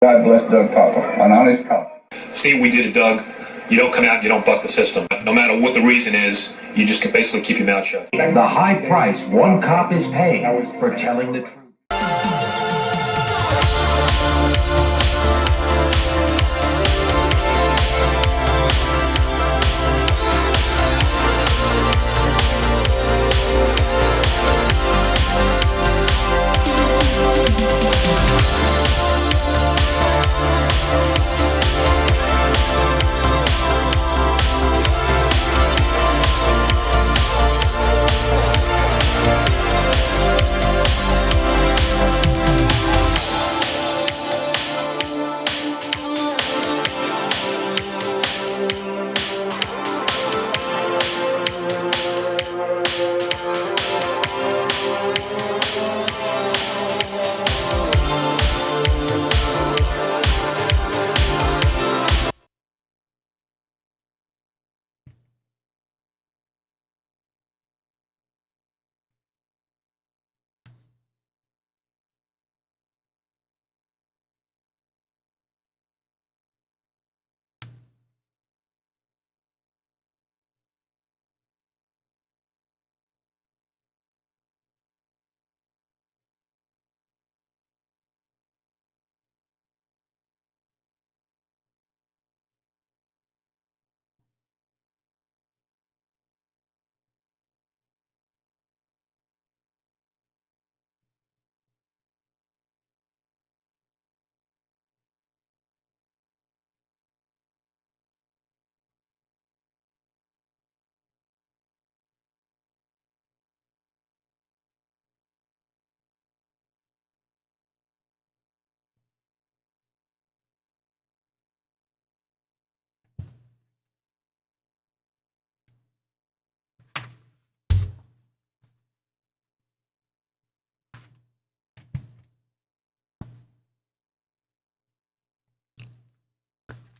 God bless Doug Poppa, an honest cop. See, we did it, Doug. You don't come out, you don't buck the system. No matter what the reason is, you just can basically keep your mouth shut. The high price one cop is paying for telling the truth.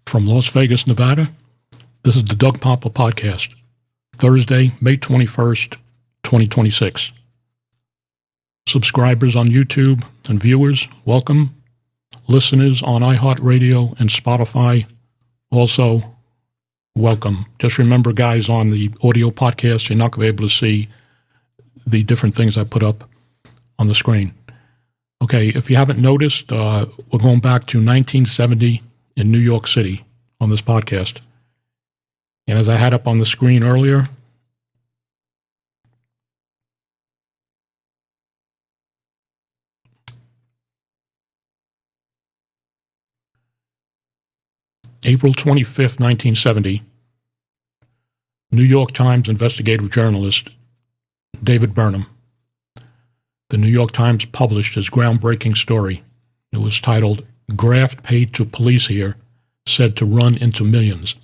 From Las Vegas, Nevada, this is the Doug Poppa Podcast, Thursday, May 21st, 2026. Subscribers on YouTube and viewers, welcome. Listeners on iHeartRadio and Spotify, also welcome. Just remember, guys, on the audio podcast, you're not going to be able to see the different things I put up on the screen. Okay, if you haven't noticed, we're going back to 1970 in New York City on this podcast. And as I had up on the screen earlier, April 25th, 1970, New York Times investigative journalist David Burnham. The New York Times published his groundbreaking story. It was titled, "Graft Paid to Police Here, Said to Run into Millions.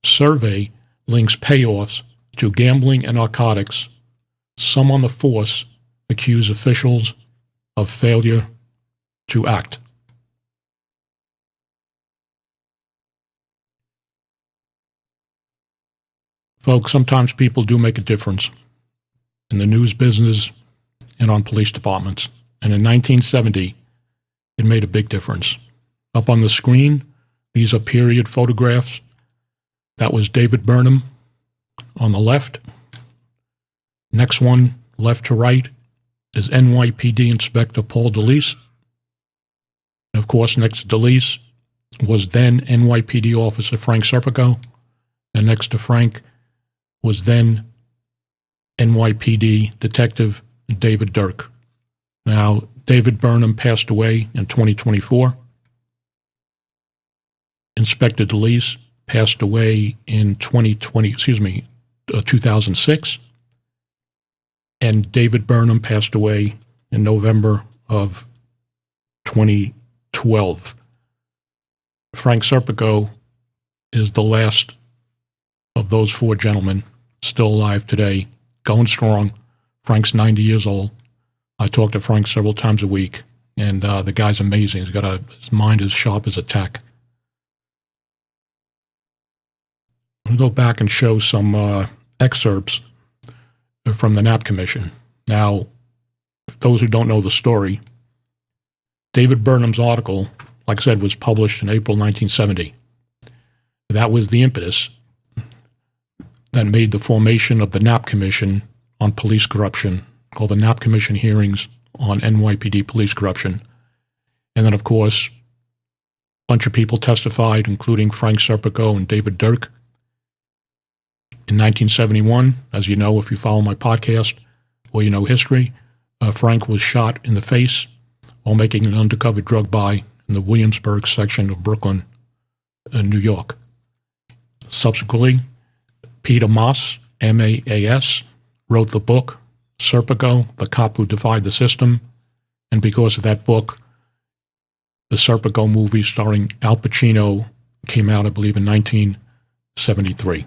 Survey Links Payoffs to Gambling and Narcotics. Some on the Force Accuse Officials of Failure to Act." Folks, sometimes people do make a difference in the news business and on police departments. And in 1970, it made a big difference. Up on the screen, these are period photographs. That was David Burnham on the left. Next one, left to right, is NYPD Inspector Paul Delise. And of course, next to Delise was then NYPD Officer Frank Serpico. And next to Frank was then NYPD Detective David Durk. Now, David Burnham passed away in 2024. Inspector Delise passed away in 2006. And David Burnham passed away in November of 2012. Frank Serpico is the last of those four gentlemen still alive today, going strong. Frank's 90 years old. I talk to Frank several times a week, and the guy's amazing. His mind is sharp as a tack. I'll go back and show some excerpts from the Knapp Commission. Now, those who don't know the story, David Burnham's article like I said, was published in April 1970. That was the impetus that made the formation of the Knapp Commission on Police Corruption, called the Knapp Commission hearings on NYPD police corruption. And then, of course, a bunch of people testified, including Frank Serpico and David Durk. In 1971, as you know if you follow my podcast or you know history, Frank was shot in the face while making an undercover drug buy in the Williamsburg section of Brooklyn, New York. Subsequently, Peter Maas, M-A-A-S, wrote the book, Serpico, The Cop Who Defied the System, and because of that book, the Serpico movie starring Al Pacino came out, I believe, in 1973.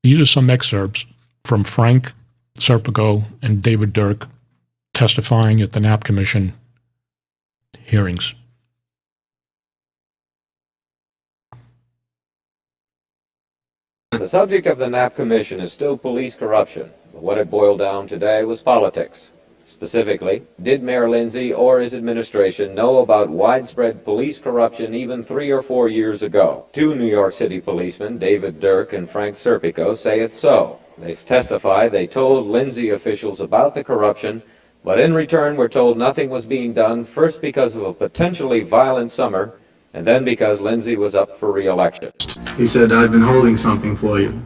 These are some excerpts from Frank Serpico and David Durk testifying at the Knapp Commission hearings. The subject of the Knapp Commission is still police corruption, but what it boiled down today was politics. Specifically, did Mayor Lindsay or his administration know about widespread police corruption even 3 or 4 years ago? 2 New York City policemen, David Durk and Frank Serpico, say it's so. They've testified they told Lindsay officials about the corruption, but in return were told nothing was being done, first because of a potentially violent summer, and then because Lindsay was up for re-election. He said, "I've been holding something for you,"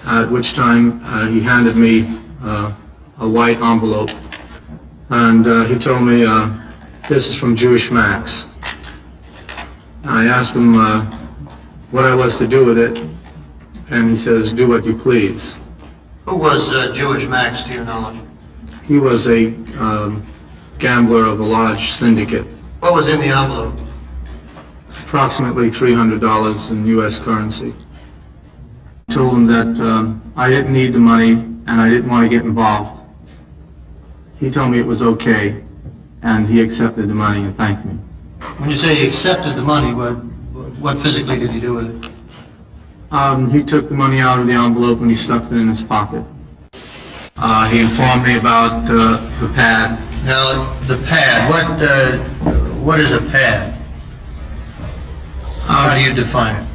at which time he handed me a white envelope, and he told me, "This is from Jewish Max." I asked him what I was to do with it, and he says, "Do what you please." Who was Jewish Max, to your knowledge? He was a gambler of a large syndicate. What was in the envelope? Approximately $300 in U.S. currency. I told him that I didn't need the money and I didn't want to get involved. He told me it was okay, and he accepted the money and thanked me. When you say he accepted the money, what physically did he do with it? He took the money out of the envelope and he stuffed it in his pocket. He informed me about the pad. Now, the pad, what is a pad? How do you define it?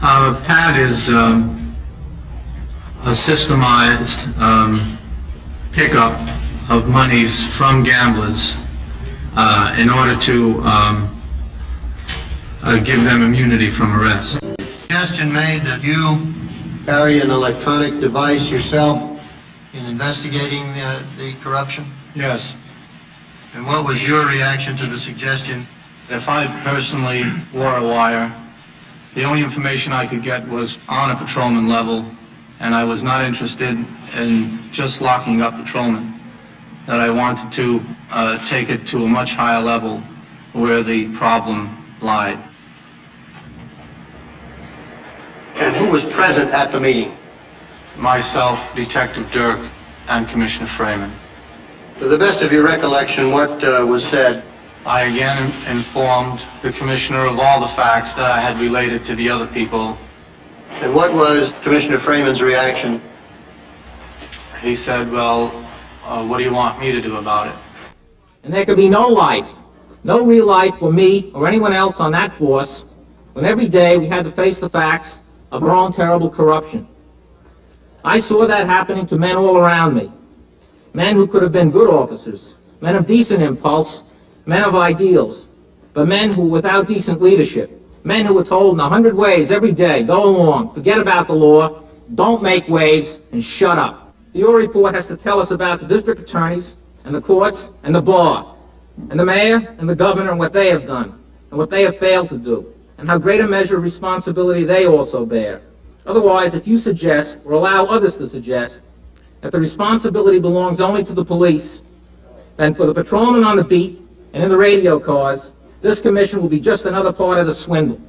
A pad is a systemized pickup of monies from gamblers in order to give them immunity from arrest. Suggestion made that you carry an electronic device yourself in investigating the corruption? Yes. And what was your reaction to the suggestion? If I personally wore a wire, the only information I could get was on a patrolman level, and I was not interested in just locking up patrolmen, that I wanted to take it to a much higher level where the problem lied. And who was present at the meeting? Myself, Detective Durk, and Commissioner Freeman. To the best of your recollection, what was said? I again informed the Commissioner of all the facts that I had related to the other people. And what was Commissioner Freeman's reaction? He said, "Well, what do you want me to do about it?" And there could be no life, no real life for me or anyone else on that force when every day we had to face the facts of our own terrible corruption. I saw that happening to men all around me. Men who could have been good officers, men of decent impulse, men of ideals, but men who were without decent leadership, men who were told in 100 ways every day, go along, forget about the law, don't make waves, and shut up. Your report has to tell us about the district attorneys and the courts and the bar, and the mayor and the governor and what they have done, and what they have failed to do, and how great a measure of responsibility they also bear. Otherwise, if you suggest, or allow others to suggest, that the responsibility belongs only to the police, then for the patrolmen on the beat and in the radio cars, this commission will be just another part of the swindle.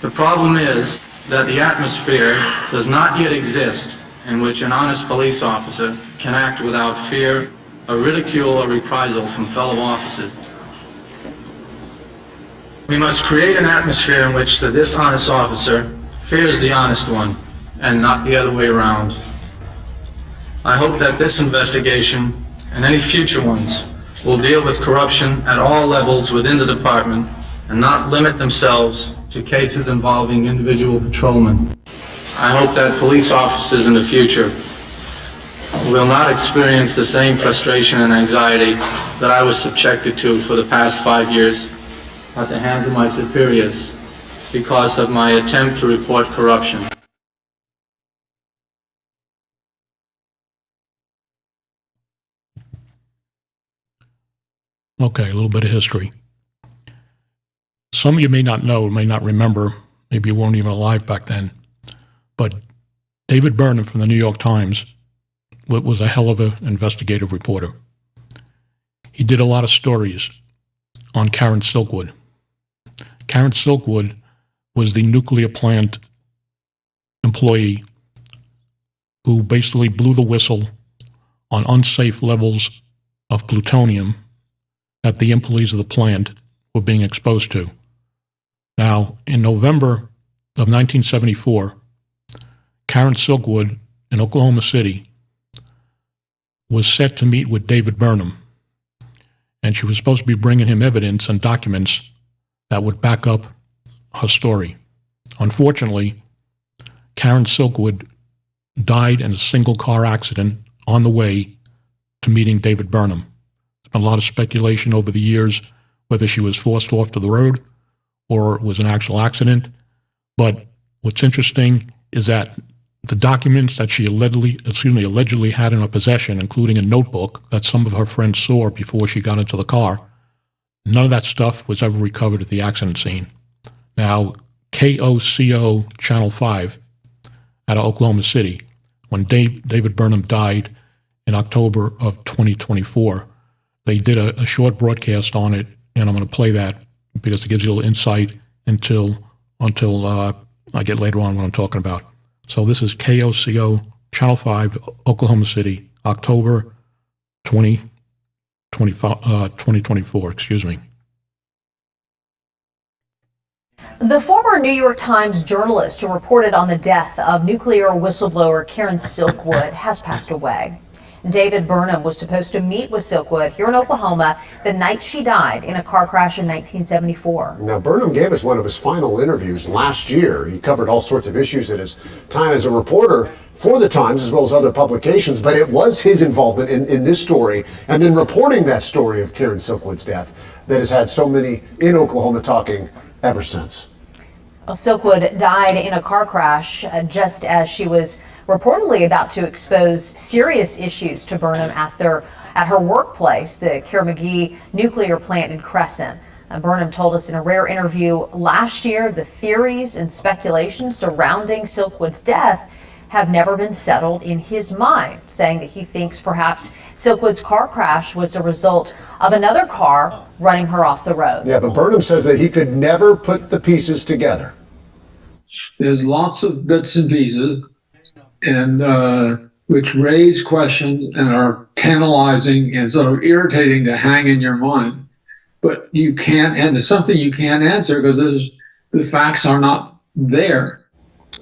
The problem is that the atmosphere does not yet exist in which an honest police officer can act without fear of ridicule or reprisal from fellow officers. We must create an atmosphere in which the dishonest officer fears the honest one and not the other way around. I hope that this investigation and any future ones will deal with corruption at all levels within the department and not limit themselves to cases involving individual patrolmen. I hope that police officers in the future will not experience the same frustration and anxiety that I was subjected to for the past 5 years at the hands of my superiors because of my attempt to report corruption. Okay, a little bit of history. Some of you may not know, may not remember, maybe you weren't even alive back then, but David Burnham from the New York Times was a hell of an investigative reporter. He did a lot of stories on Karen Silkwood. Karen Silkwood was the nuclear plant employee who basically blew the whistle on unsafe levels of plutonium that the employees of the plant were being exposed to. Now, in November of 1974, Karen Silkwood in Oklahoma City was set to meet with David Burnham, and she was supposed to be bringing him evidence and documents that would back up her story. Unfortunately, Karen Silkwood died in a single car accident on the way to meeting David Burnham. There's been a lot of speculation over the years whether she was forced off to the road or it was an actual accident. But what's interesting is that the documents that she allegedly had in her possession, including a notebook that some of her friends saw before she got into the car, none of that stuff was ever recovered at the accident scene. Now, KOCO Channel 5 out of Oklahoma City, when David Burnham died in October of 2024, they did a short broadcast on it, and I'm going to play that because it gives you a little insight until I get later on what I'm talking about. So this is KOCO Channel 5, Oklahoma City, October 2024, excuse me. The former New York Times journalist who reported on the death of nuclear whistleblower Karen Silkwood has passed away. David Burnham was supposed to meet with Silkwood here in Oklahoma the night she died in a car crash in 1974. Now, Burnham gave us one of his final interviews last year. He covered all sorts of issues in his time as a reporter for the Times as well as other publications, but it was his involvement in this story and then reporting that story of Karen Silkwood's death that has had so many in Oklahoma talking ever since. Silkwood died in a car crash just as she was reportedly about to expose serious issues to Burnham at her workplace, the Kerr-McGee nuclear plant in Crescent. Burnham told us in a rare interview last year the theories and speculation surrounding Silkwood's death have never been settled in his mind, saying that he thinks perhaps Silkwood's car crash was the result of another car running her off the road. Yeah, but Burnham says that he could never put the pieces together. There's lots of bits and pieces, and which raise questions and are tantalizing and sort of irritating to hang in your mind. But you can't, and it's something you can't answer because the facts are not there.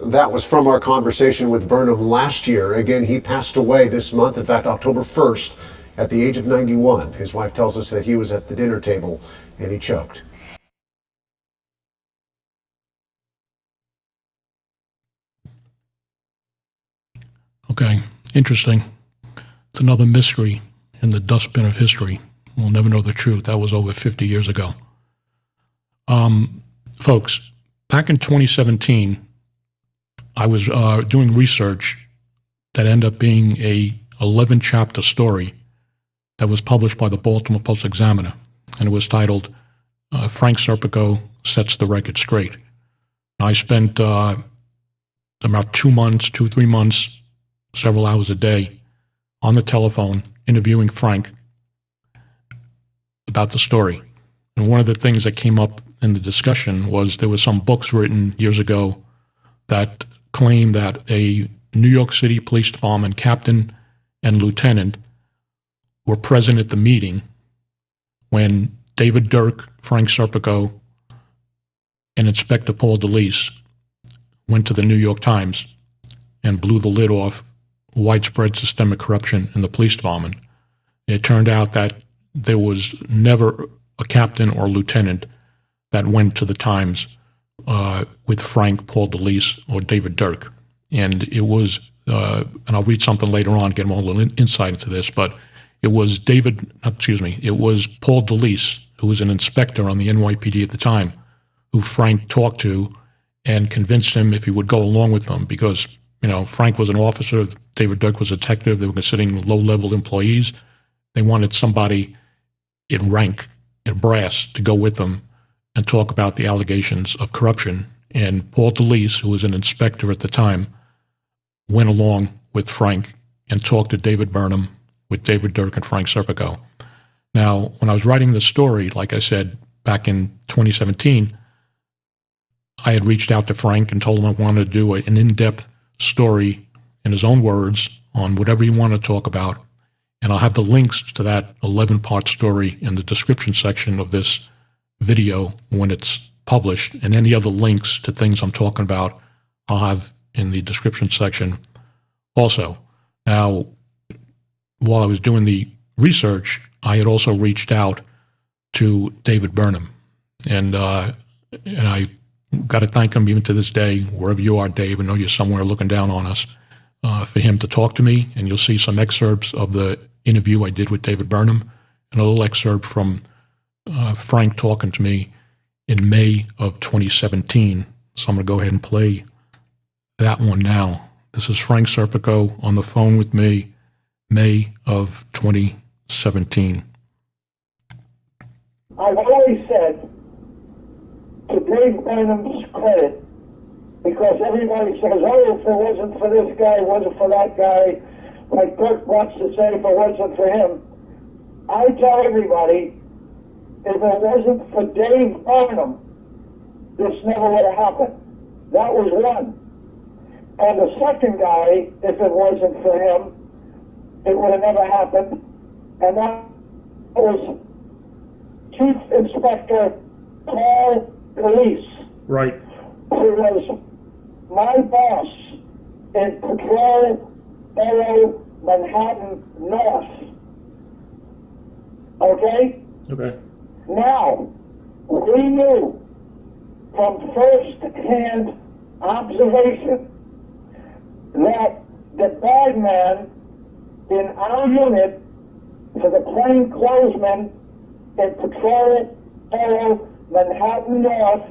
That was from our conversation with Burnham last year. Again, he passed away this month, in fact, October 1st, at the age of 91. His wife tells us that he was at the dinner table and he choked. Okay, interesting. It's another mystery in the dustbin of history. We'll never know the truth. That was over 50 years ago. Folks, back in 2017, I was doing research that ended up being a 11-chapter story that was published by the Baltimore Post Examiner, and it was titled, Frank Serpico Sets the Record Straight. I spent about 3 months, several hours a day on the telephone interviewing Frank about the story. And one of the things that came up in the discussion was there were some books written years ago that claim that a New York City Police Department captain and lieutenant were present at the meeting when David Durk, Frank Serpico, and Inspector Paul Delise went to the New York Times and blew the lid off widespread systemic corruption in the police department. It turned out that there was never a captain or lieutenant that went to the Times with Frank, Paul Delise, or David Durk. And it was, and I'll read something later on, get more insight into this, but it was it was Paul Delise, who was an inspector on the NYPD at the time, who Frank talked to and convinced him if he would go along with them, because, Frank was an officer, David Durk was a detective, they were considering low-level employees. They wanted somebody in rank, in brass, to go with them and talk about the allegations of corruption. And Paul Delise, who was an inspector at the time, went along with Frank and talked to David Burnham, with David Durk and Frank Serpico. Now, when I was writing this story, like I said, back in 2017, I had reached out to Frank and told him I wanted to do an in-depth story, in his own words, on whatever he wanted to talk about. And I'll have the links to that 11-part story in the description section of this video when it's published, and any other links to things I'm talking about I'll have in the description section also. Now, while I was doing the research, I had also reached out to David Burnham, and I got to thank him even to this day, wherever you are, Dave. I know you're somewhere looking down on us, for him to talk to me, and you'll see some excerpts of the interview I did with David Burnham, and a little excerpt from Frank talking to me in May of 2017. So I'm going to go ahead and play that one now. This is Frank Serpico on the phone with me, May of 2017. I've always said, to Dave Burnham's credit, because everybody says, oh, if it wasn't for this guy, it wasn't for that guy, like Durk wants to say, if it wasn't for him. I tell everybody, if it wasn't for Dave Burnham, this never would have happened. That was one. And the second guy, if it wasn't for him, it would have never happened. And that was Chief Inspector Paul Delise. Right. Who was my boss in Patrol Borough, Manhattan North. Okay? Okay. Now, we knew from first-hand observation that the bad man in our unit for the plainclothesmen in Patrol Borough, Manhattan North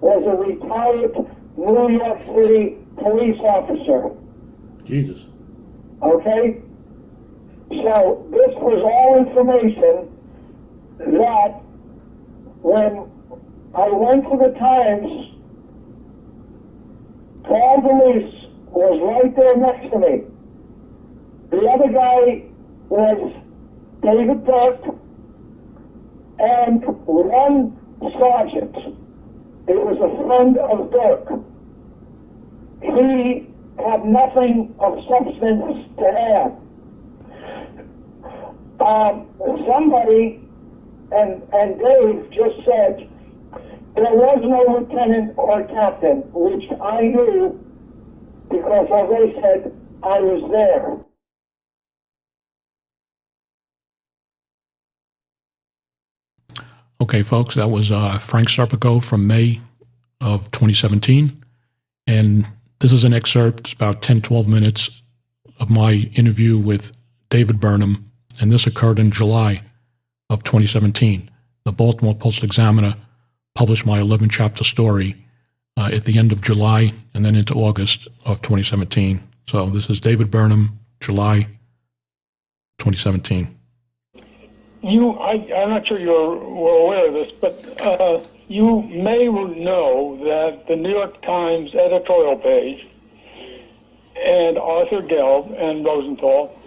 was a retired New York City police officer. Jesus. Okay? So this was all information that when I went to the Times, Paul Delise was right there next to me. The other guy was David Durk and one sergeant. It was a friend of Durk. He had nothing of substance to add. Somebody, and Dave just said, there was no lieutenant or captain, which I knew because, as I said, I was there. Okay, folks, that was Frank Serpico from May of 2017. And this is an excerpt, it's about 10, 12 minutes of my interview with David Burnham. And this occurred in July of 2017. The Baltimore Post Examiner published my 11-chapter story at the end of July and then into August of 2017. So this is David Burnham, July 2017. I'm not sure you're aware of this, but you may know that the New York Times editorial page and Arthur Gelb and Rosenthal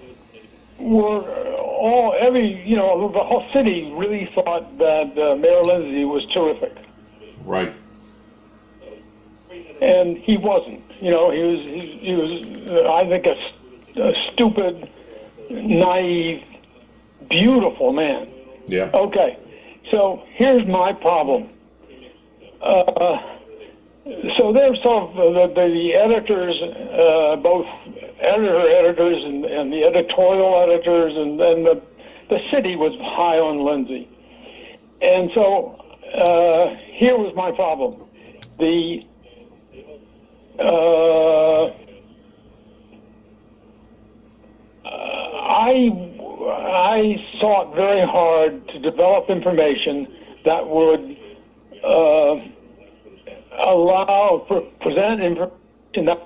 were the whole city really thought that Mayor Lindsay was terrific. Right. And he wasn't. He was I think, a stupid, naive, beautiful man. Yeah. Okay. So here's my problem. so they're sort of the editors, both editors and the editorial editors, and the city was high on Lindsay. And so here was my problem. I sought very hard to develop information that would present information that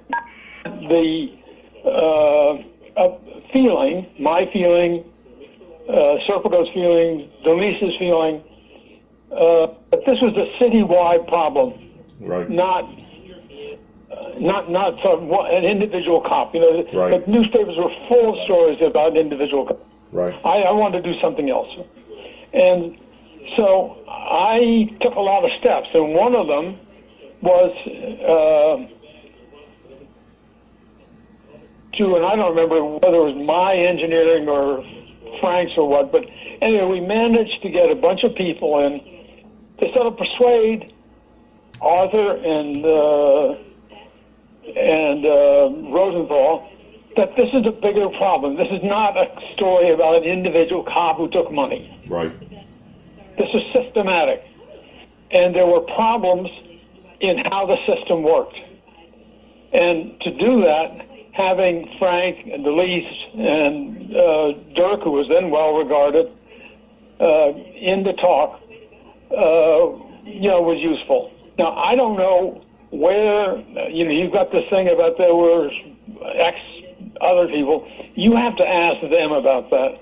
the feeling, my feeling, Serpico's feeling, Delise's feeling, but this was a citywide problem, right? Not sort of an individual cop. You know, right. The newspapers were full of stories about individual cops. Right. I wanted to do something else, and so I took a lot of steps, and one of them was and I don't remember whether it was my engineering or Frank's or what, but anyway, we managed to get a bunch of people in to sort of persuade Arthur and Rosenthal that this is a bigger problem. This is not a story about an individual cop who took money. Right. This is systematic. And there were problems in how the system worked. And to do that, having Frank and Delise and Durk, who was then well regarded, in the talk, was useful. Now, I don't know where, you've got this thing about there were X other people. You have to ask them about that.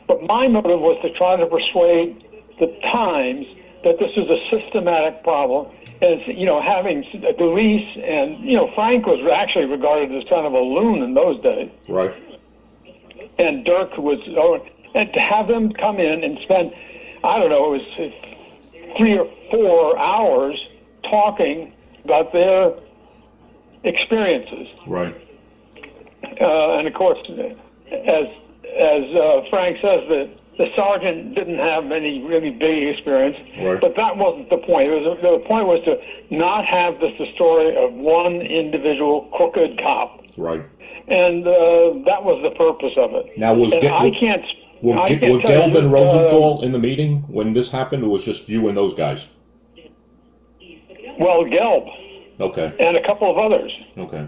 But my motive was to try to persuade the Times that this is a systematic problem. As having Delise and Frank was actually regarded as kind of a loon in those days. Right. And Durk was, and to have them come in and spend, I don't know, it was 3 or 4 hours talking about their experiences. Right. And of course, as Frank says, the sergeant didn't have any really big experience, right. But that wasn't the point. The point was to not have this the story of one individual crooked cop. Right. And that was the purpose of it. Now, was were Gelb and Rosenthal in the meeting when this happened, or was just you and those guys? Well, Gelb. Okay. And a couple of others. Okay.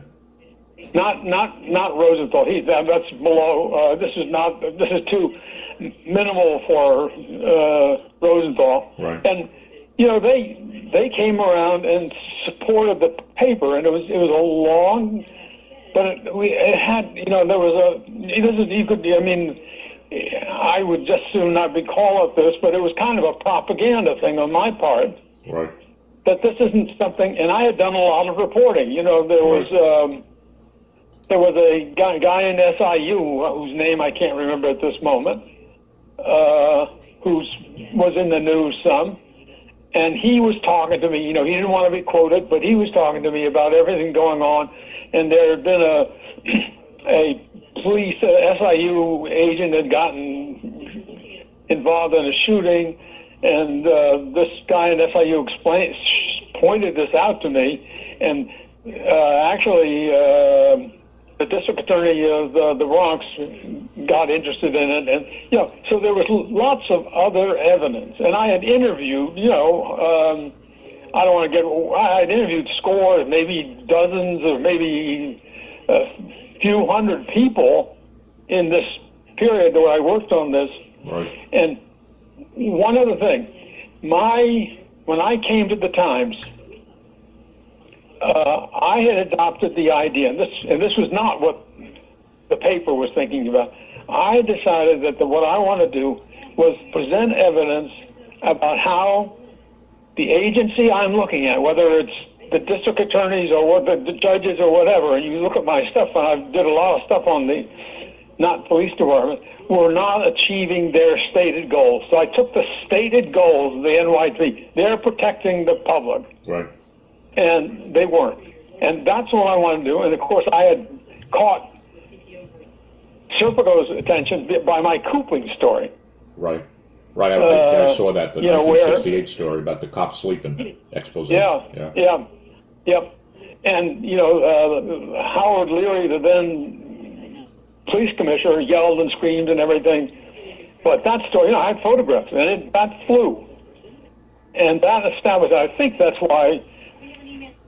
Not Rosenthal. That's below. This is too minimal for Rosenthal. Right. And they came around and supported the paper, and it was a long, but it had there was I would just soon not be call it this, but it was kind of a propaganda thing on my part. Right. That this isn't something, and I had done a lot of reporting. There was a guy in SIU whose name I can't remember at this moment, who was in the news some, and he was talking to me. He didn't want to be quoted, but he was talking to me about everything going on, and there had been a police SIU agent had gotten involved in a shooting, and this guy in SIU pointed this out to me, and actually. The district attorney of the Bronx got interested in it, and so there was lots of other evidence. And I had interviewed, I had interviewed scores, maybe dozens, or maybe a few hundred people in this period where I worked on this. Right. And one other thing, when I came to the Times. I had adopted the idea, and this was not what the paper was thinking about. I decided that what I want to do was present evidence about how the agency I'm looking at, whether it's the district attorneys or the judges or whatever, and you look at my stuff, and I did a lot of stuff on the not police department, were not achieving their stated goals. So I took the stated goals of the NYPD. They're protecting the public. Right. And they weren't. And that's what I wanted to do. And, of course, I had caught Serpico's attention by my cooping story. Right. Right. I saw that, the 1968 story about the cop sleeping expose. Yeah. Yep. And, Howard Leary, the then police commissioner, yelled and screamed and everything. But that story, I had photographs, and that flew. And that established, I think that's why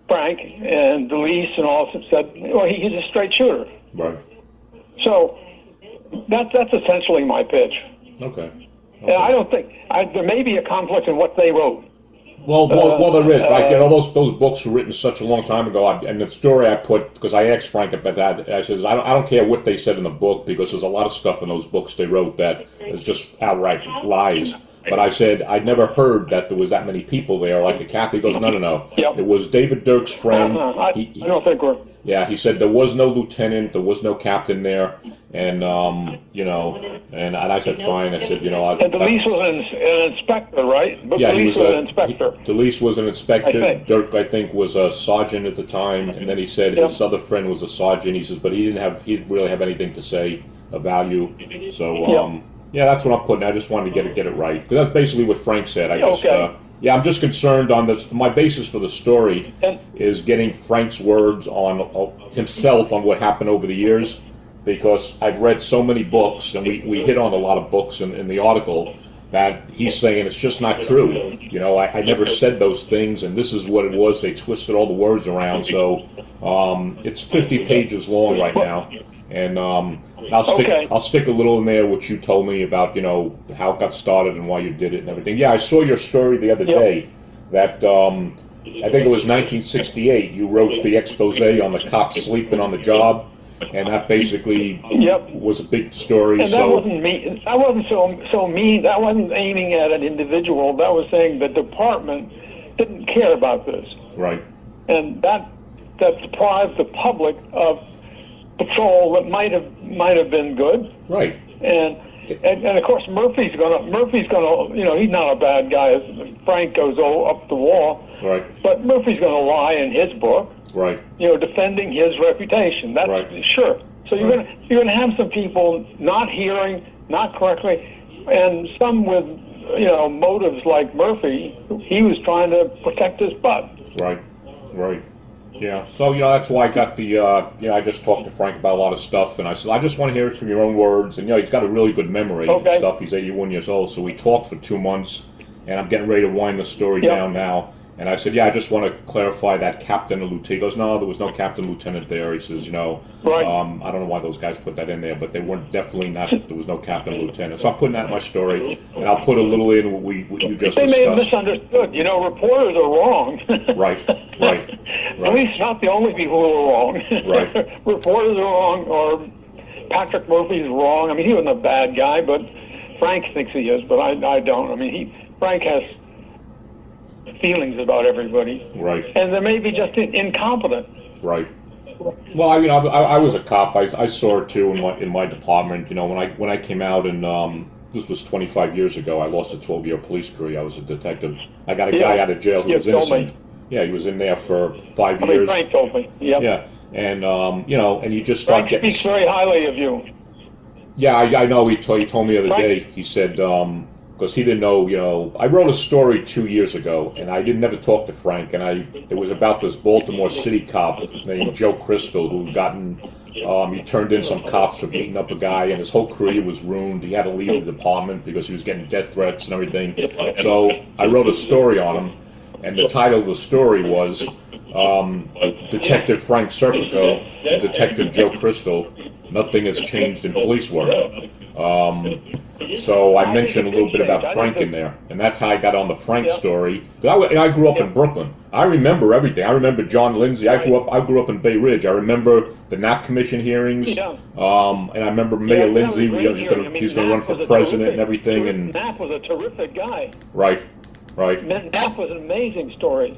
Frank and Delise and all said, well, he's a straight shooter. Right. So that's essentially my pitch. Okay. And I don't think, there may be a conflict in what they wrote. Well, there is. Like, those books were written such a long time ago, and the story I put, because I asked Frank about that, I says, I don't care what they said in the book, because there's a lot of stuff in those books they wrote that is just outright lies. But I said, I'd never heard that there was that many people there, like a captain. He goes, no. Yep. It was David Durk's friend. I don't think we're... Yeah, he said there was no lieutenant, there was no captain there, and, and I said, fine. I said, And Delise was an inspector, right? Yeah, he was an inspector. Delise was an inspector. Dirk, I think, was a sergeant at the time, and then he said his other friend was a sergeant. He says, but he didn't really have anything to say of value. So, yeah, that's what I'm putting. I just wanted to get it right, because that's basically what Frank said. I'm just concerned on this. My basis for the story is getting Frank's words on himself on what happened over the years, because I've read so many books, and we hit on a lot of books in the article, that he's saying it's just not true. I never said those things, and this is what it was. They twisted all the words around. So it's 50 pages long right now. And I'll stick a little in there, which you told me about, how it got started and why you did it and everything. Yeah, I saw your story the other day that I think it was 1968. You wrote the expose on the cops sleeping on the job, and that basically was a big story. And that wasn't me. That wasn't so mean. That wasn't aiming at an individual. That was saying the department didn't care about this. Right. And that deprived the public of patrol that might have been good. Right. And of course Murphy's gonna he's not a bad guy as Frank goes up the wall. Right. But Murphy's gonna lie in his book. Right. Defending his reputation. That's right. Sure. So you're gonna have some people not hearing, not correctly, and some with motives like Murphy. He was trying to protect his butt. Right. Right. Yeah, so that's why I got the I just talked to Frank about a lot of stuff, and I said I just want to hear it from your own words. And he's got a really good memory and stuff. He's 81 years old, so we talked for 2 months, and I'm getting ready to wind the story down now. And I said, I just want to clarify that captain and lieutenant. He goes, no, there was no captain lieutenant there. He says, right. I don't know why those guys put that in there, but they weren't definitely not. There was no captain lieutenant. So I'm putting that in my story, and I'll put a little in what you just discussed. They may have misunderstood. Reporters are wrong. Right. At least not the only people who are wrong. Right. Reporters are wrong, or Patrick Murphy's wrong. I mean, he wasn't a bad guy, but Frank thinks he is, but I don't. I mean, Frank has feelings about everybody. Right. And they may be just incompetent. Right. Well, I was a cop. I saw it too in my department. When I came out, and this was 25 years ago. I lost a 12-year police career. I was a detective. I got a guy out of jail who was innocent. Yeah, he was in there for 5 years. Frank told me. Yep. Yeah, and and you just start getting. Frank speaks very highly of you. Yeah, I know. He told me the other day. He said because he didn't know. I wrote a story 2 years ago, and I never talk to Frank, and it was about this Baltimore City cop named Joe Crystal who he turned in some cops for beating up a guy, and his whole career was ruined. He had to leave the department because he was getting death threats and everything. So I wrote a story on him, and the title of the story was Detective Frank Serpico and Detective Joe Crystal, Nothing Has Changed in Police Work. So I mentioned a little bit about Frank in there, and that's how I got on the Frank story. I grew up in Brooklyn. I remember everything. I remember John Lindsay. I grew up in Bay Ridge. I remember the Knapp Commission hearings, and I remember Mayor Lindsay. He's going to run for president and everything. And Knapp was a terrific guy. Right. Knapp was an amazing story.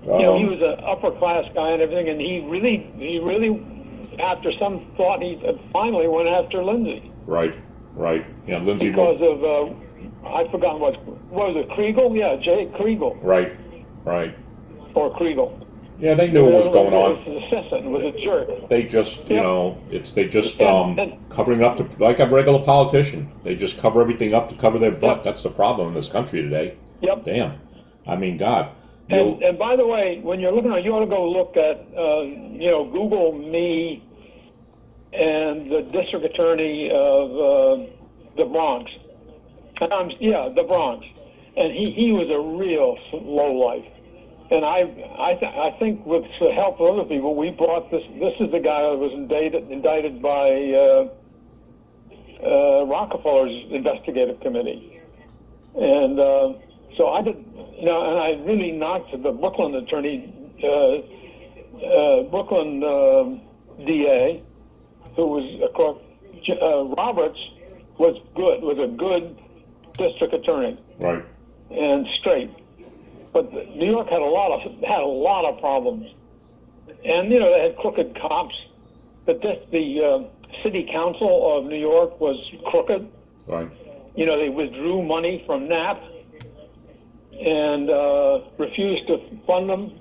He was an upper class guy and everything, and he really, after some thought, he finally went after Lindsay. Right. Yeah, Lindsay. Because of I forgot what was it, Kriegel? Yeah, Jay Kriegel. Right. Or Kriegel. Yeah, they knew what was going on. His assistant was a jerk. They just, they just covering up to like a regular politician. They just cover everything up to cover their butt. That's the problem in this country today. Yep. Damn. I mean, God. And by the way, when you're looking at, you ought to go look at, Google me and the district attorney of the Bronx. The Bronx. And he was a real lowlife. And I think with the help of other people, we brought this. This is the guy that was indicted by Rockefeller's investigative committee. And so I did, and I really knocked the Brooklyn attorney, Brooklyn DA, who was, of course, Roberts was a good district attorney. Right. And straight. But New York had a lot of problems. And, they had crooked cops. But the city council of New York was crooked. Right. They withdrew money from NAP and refused to fund them.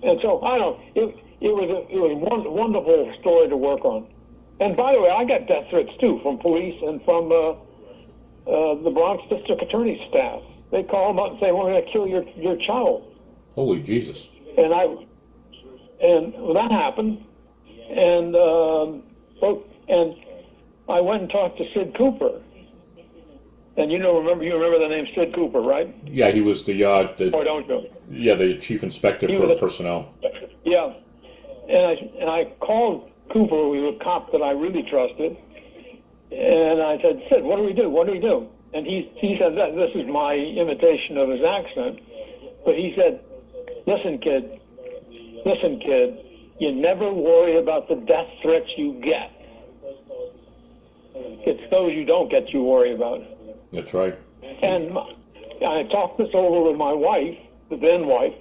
And so, I don't know, it was a wonderful story to work on. And by the way, I got death threats too from police and from the Bronx District Attorney's staff. They call them up and say, "We're going to kill your child." Holy Jesus! And that happened, and I went and talked to Sid Cooper. And you remember the name Sid Cooper, right? Yeah, he was the or don't you? Yeah, the chief inspector for personnel. Yeah, and I called Cooper, who was a cop that I really trusted, and I said, "Sid, what do we do? What do we do?" And he said, this is my imitation of his accent, but he said, listen, kid, you never worry about the death threats you get. It's those you don't get you worry about." That's right. And I talked this over with my wife, the then wife,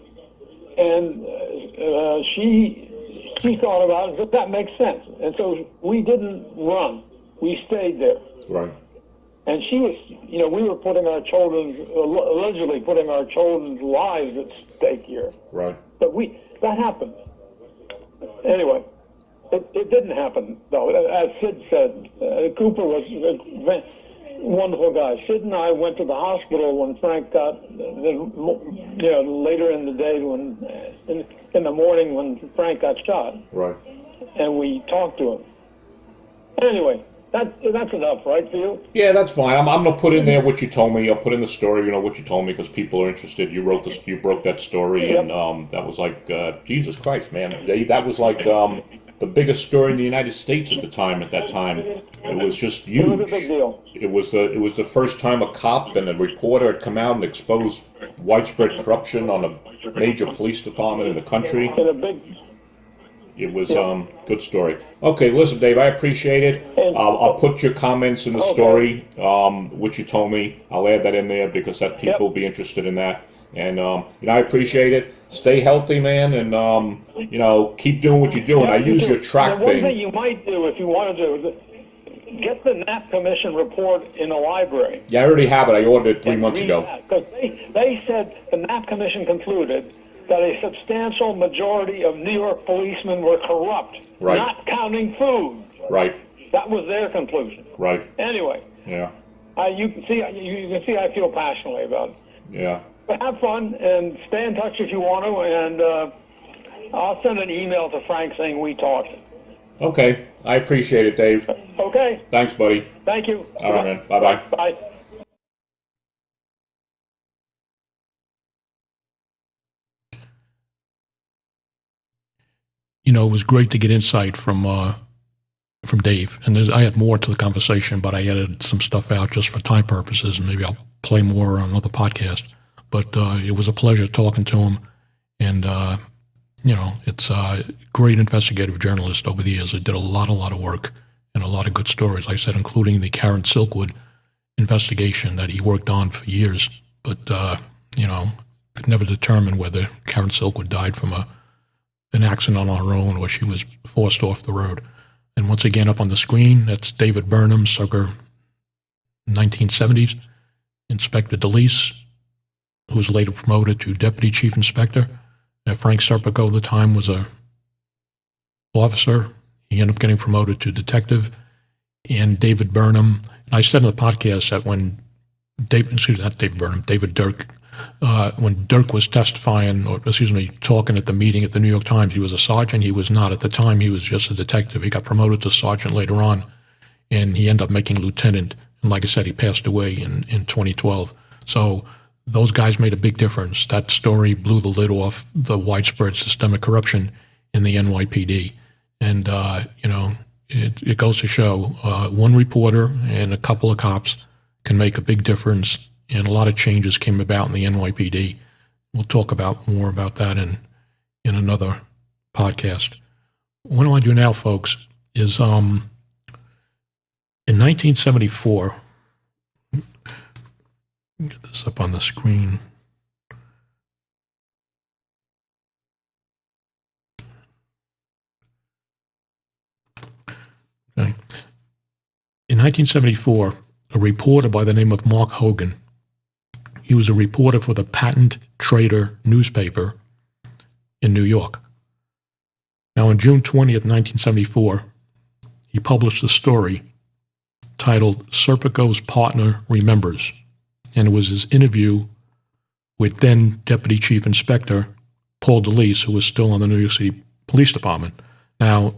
and she thought about it and said, that makes sense. And so we didn't run. We stayed there. Right. And she was, we were allegedly putting our children's lives at stake here. Right. But that happened. Anyway, it didn't happen, though. As Sid said, Cooper was a wonderful guy. Sid and I went to the hospital when Frank got, later in the day, in the morning when Frank got shot. Right. And we talked to him. Anyway. That's enough, right, for you? Yeah, that's fine. I'm going to put in there what you told me. I'll put in the story, what you told me, because people are interested. You broke that story, yep. And that was like, Jesus Christ, man. That was like the biggest story in the United States at that time. It was just huge. It was a big deal. It was the first time a cop and a reporter had come out and exposed widespread corruption on a major police department in the country. It was good story. Okay, listen, Dave, I appreciate it. I'll put your comments in the story, which you told me. I'll add that in there because people will be interested in that. And I appreciate it. Stay healthy, man, and keep doing what you're doing. I use your track thing. One thing you might do if you wanted to get the NAP Commission report in the library. Yeah, I already have it. I ordered it 3 months ago. Because they said the NAP Commission concluded that a substantial majority of New York policemen were corrupt, right. Not counting food. Right. That was their conclusion. Right. Anyway. Yeah. You can see I feel passionately about it. Yeah. But have fun and stay in touch if you want to, and I'll send an email to Frank saying we talked. Okay. I appreciate it, Dave. Okay. Thanks, buddy. Thank you. All right, man. Bye-bye. Bye. It was great to get insight from Dave. And I had more to the conversation, but I edited some stuff out just for time purposes, and maybe I'll play more on another podcast. But it was a pleasure talking to him. And, it's a great investigative journalist over the years. He did a lot of work and a lot of good stories, like I said, including the Karen Silkwood investigation that he worked on for years. But, could never determine whether Karen Silkwood died from an accident on her own or she was forced off the road. And once again, up on the screen, that's David Burnham, circa 1970s, Inspector Delise, who was later promoted to Deputy Chief Inspector. Frank Serpico at the time was a officer. He ended up getting promoted to detective. And David Burnham, I said in the podcast that when David Durk when Durk was testifying, or excuse me, talking at the meeting at the New York Times, he was a sergeant. He was not. At the time, he was just a detective. He got promoted to sergeant later on, and he ended up making lieutenant. And like I said, he passed away in 2012. So those guys made a big difference. That story blew the lid off the widespread systemic corruption in the NYPD. And, it goes to show one reporter and a couple of cops can make a big difference, and a lot of changes came about in the NYPD. We'll talk about more about that in another podcast. What I want to do now, folks, is in 1974, get this up on the screen. Okay. In 1974, a reporter by the name of Mark Hogan, he was a reporter for the Patent Trader newspaper in New York. Now, on June 20th, 1974, he published a story titled Serpico's Partner Remembers, and it was his interview with then Deputy Chief Inspector Paul Delise, who was still on the New York City Police Department. Now,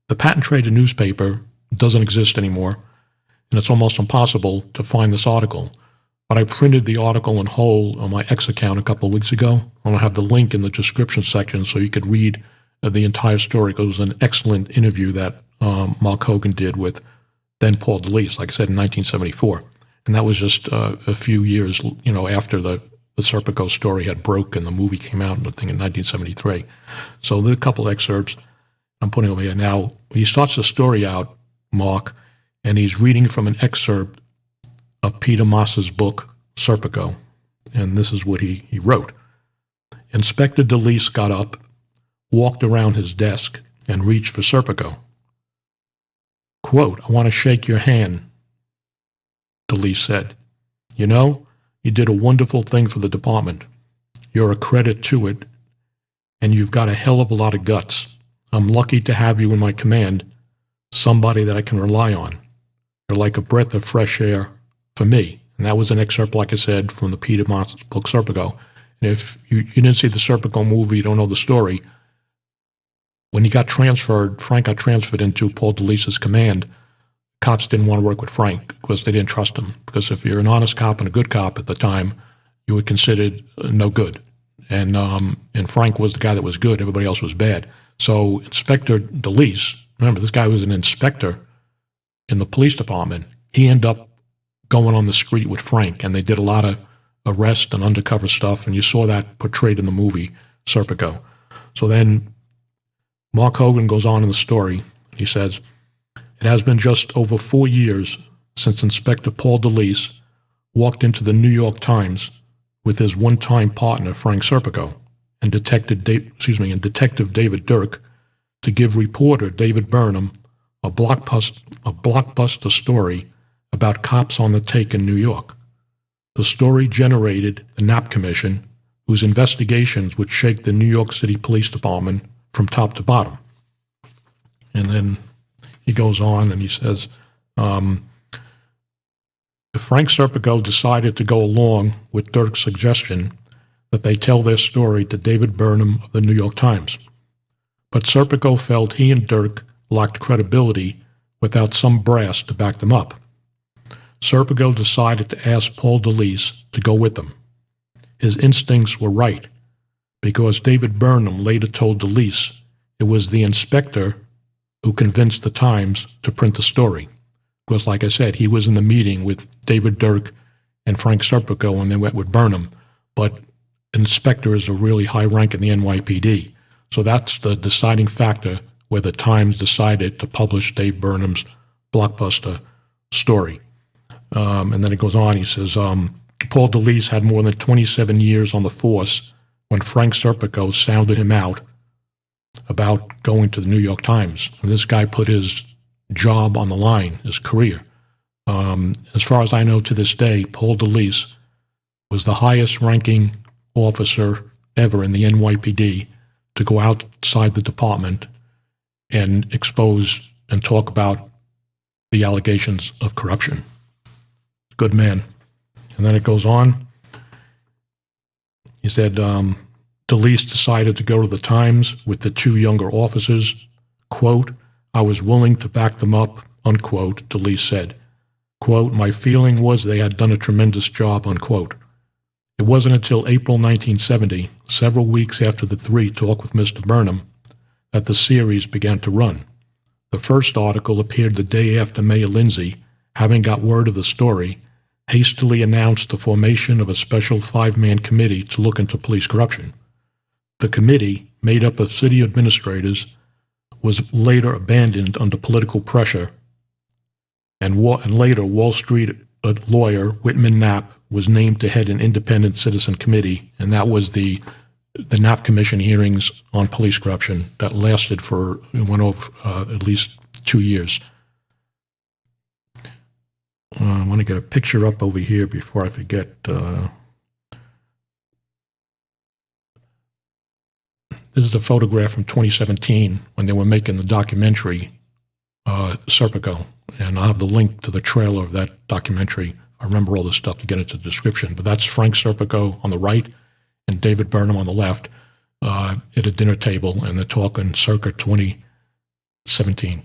the Patent Trader newspaper doesn't exist anymore, and it's almost impossible to find this article. But I printed the article in whole on my X account a couple of weeks ago. I'll have the link in the description section so you could read the entire story. It was an excellent interview that Mark Hogan did with then Paul Delise, like I said, in 1974. And that was just a few years, after the Serpico story had broke and the movie came out, I think, in 1973. So there are a couple of excerpts I'm putting over here. Now, he starts the story out, Mark, and he's reading from an excerpt of Peter Moss's book, Serpico. And this is what he wrote. Inspector Delise got up, walked around his desk, and reached for Serpico. Quote, "I want to shake your hand," Delise said. "You know, you did a wonderful thing for the department. You're a credit to it, and you've got a hell of a lot of guts. I'm lucky to have you in my command, somebody that I can rely on. You're like a breath of fresh air for me." And that was an excerpt, like I said, from the Peter Moss's book, Serpico. And if you didn't see the Serpico movie, you don't know the story, when he got transferred, Frank got transferred into Paul Delise's command, cops didn't want to work with Frank because they didn't trust him. Because if you're an honest cop and a good cop at the time, you were considered no good. And Frank was the guy that was good. Everybody else was bad. So Inspector Delise, remember, this guy was an inspector in the police department. He ended up going on the street with Frank, and they did a lot of arrest and undercover stuff, and you saw that portrayed in the movie Serpico. So then Mark Hogan goes on in the story. He says, "It has been just over 4 years since Inspector Paul Delise walked into the New York Times with his one-time partner, Frank Serpico, and Detective David Durk to give reporter David Burnham a blockbuster story about cops on the take in New York. The story generated the Knapp Commission, whose investigations would shake the New York City Police Department from top to bottom." And then he goes on and he says, if Frank Serpico decided to go along with Durk's suggestion that they tell their story to David Burnham of the New York Times. But Serpico felt he and Durk lacked credibility without some brass to back them up. Serpico decided to ask Paul Delise to go with them. His instincts were right, because David Burnham later told Delise it was the inspector who convinced the Times to print the story. Because, like I said, he was in the meeting with David Durk and Frank Serpico when they went with Burnham, but an inspector is a really high rank in the NYPD. So that's the deciding factor where the Times decided to publish Dave Burnham's blockbuster story. And then it goes on, he says, Paul Delise had more than 27 years on the force when Frank Serpico sounded him out about going to the New York Times. And this guy put his job on the line, his career. As far as I know to this day, Paul Delise was the highest ranking officer ever in the NYPD to go outside the department and expose and talk about the allegations of corruption. Good man. And then it goes on. He said, Delise decided to go to the Times with the two younger officers. Quote, I was willing to back them up, unquote, Delise said. Quote, my feeling was they had done a tremendous job, unquote. It wasn't until April 1970, several weeks after the three talked with Mr. Burnham, that the series began to run. The first article appeared the day after Mayor Lindsay, having got word of the story, hastily announced the formation of a special 5-man committee to look into police corruption. The committee, made up of city administrators, was later abandoned under political pressure, and later Wall Street lawyer Whitman Knapp was named to head an independent citizen committee, and that was the Knapp Commission hearings on police corruption that went over at least 2 years. I want to get a picture up over here before I forget. This is a photograph from 2017 when they were making the documentary Serpico, and I'll have the link to the trailer of that documentary. I remember all this stuff to get into the description, but that's Frank Serpico on the right and David Burnham on the left at a dinner table, and they're talking circa 2017.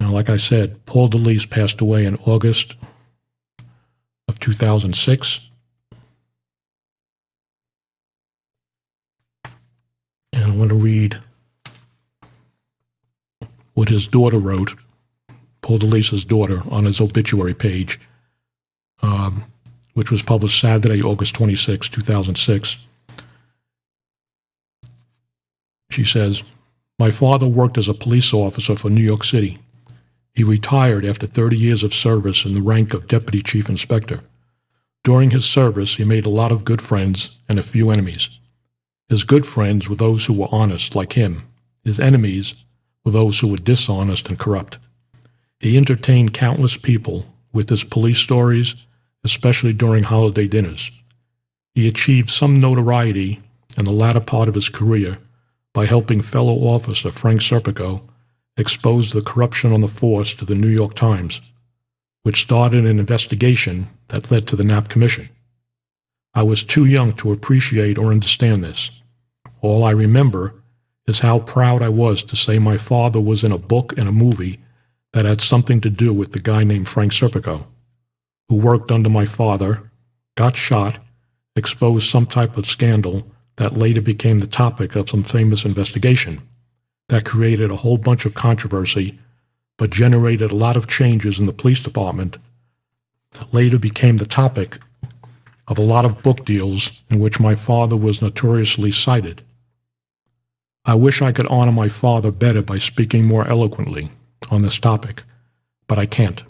Now, like I said, Paul Delise passed away in August of 2006. And I want to read what his daughter wrote, Paul Delise's daughter, on his obituary page, which was published Saturday, August 26, 2006. She says, my father worked as a police officer for New York City. He retired after 30 years of service in the rank of Deputy Chief Inspector. During his service, he made a lot of good friends and a few enemies. His good friends were those who were honest, like him. His enemies were those who were dishonest and corrupt. He entertained countless people with his police stories, especially during holiday dinners. He achieved some notoriety in the latter part of his career by helping fellow officer Frank Serpico expose the corruption on the force to the New York Times, which started an investigation that led to the Knapp Commission. I was too young to appreciate or understand this. All I remember is how proud I was to say my father was in a book and a movie that had something to do with the guy named Frank Serpico, who worked under my father, got shot, exposed some type of scandal that later became the topic of some famous investigation that created a whole bunch of controversy, but generated a lot of changes in the police department that later became the topic of a lot of book deals in which my father was notoriously cited. I wish I could honor my father better by speaking more eloquently on this topic, but I can't.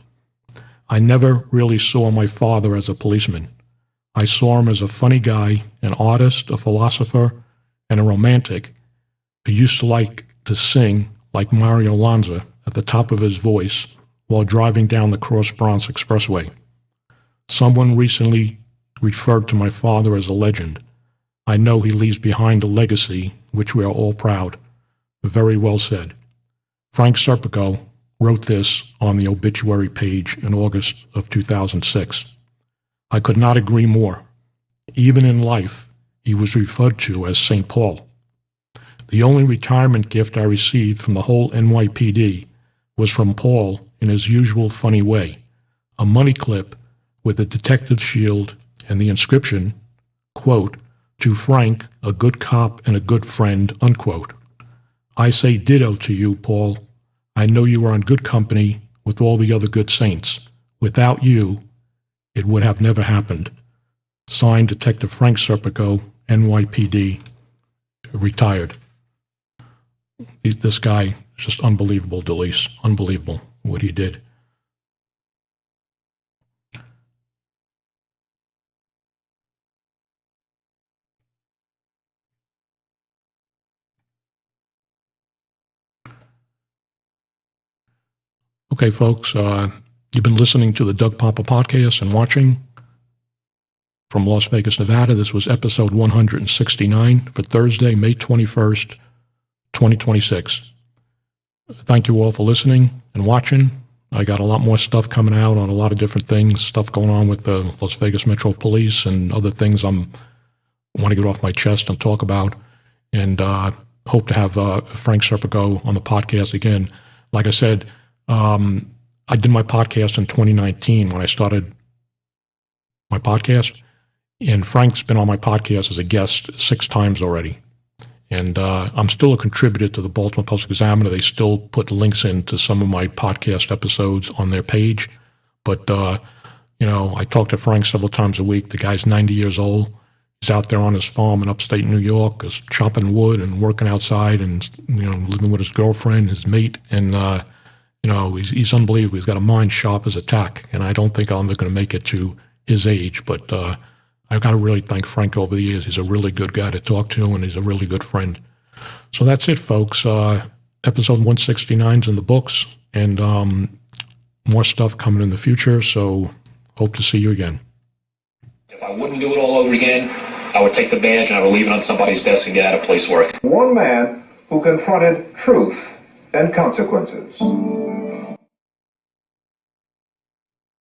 I never really saw my father as a policeman. I saw him as a funny guy, an artist, a philosopher, and a romantic who used to like to sing like Mario Lanza at the top of his voice while driving down the Cross Bronx Expressway. Someone recently referred to my father as a legend. I know he leaves behind a legacy which we are all proud. Very well said. Frank Serpico wrote this on the obituary page in August of 2006. I could not agree more. Even in life, he was referred to as St. Paul. The only retirement gift I received from the whole NYPD was from Paul in his usual funny way, a money clip with a detective shield and the inscription, quote, to Frank, a good cop and a good friend, unquote. I say ditto to you, Paul. I know you are in good company with all the other good saints. Without you, it would have never happened. Signed, Detective Frank Serpico, NYPD, retired. This guy is just unbelievable, Delise. Unbelievable what he did. Okay, folks, you've been listening to the Doug Poppa podcast and watching from Las Vegas, Nevada. This was episode 169 for Thursday, May 21st, 2026. Thank you all for listening and watching. I got a lot more stuff coming out on a lot of different things, stuff going on with the Las Vegas Metro Police and other things I want to get off my chest and talk about. And hope to have Frank Serpico on the podcast again. Like I said, I did my podcast in 2019 when I started my podcast. And Frank's been on my podcast as a guest 6 times already. And I'm still a contributor to the Baltimore Post Examiner. They still put links into some of my podcast episodes on their page. But, I talk to Frank several times a week. The guy's 90 years old. He's out there on his farm in upstate New York, is chopping wood and working outside and, living with his girlfriend, his mate. And, he's unbelievable. He's got a mind sharp as a tack. And I don't think I'm ever going to make it to his age. But I've got to really thank Frank over the years. He's a really good guy to talk to, and he's a really good friend. So that's it, folks. Episode 169 is in the books, and more stuff coming in the future, so hope to see you again. If I wouldn't do it all over again, I would take the badge and I would leave it on somebody's desk and get out of police work. One man who confronted truth and consequences.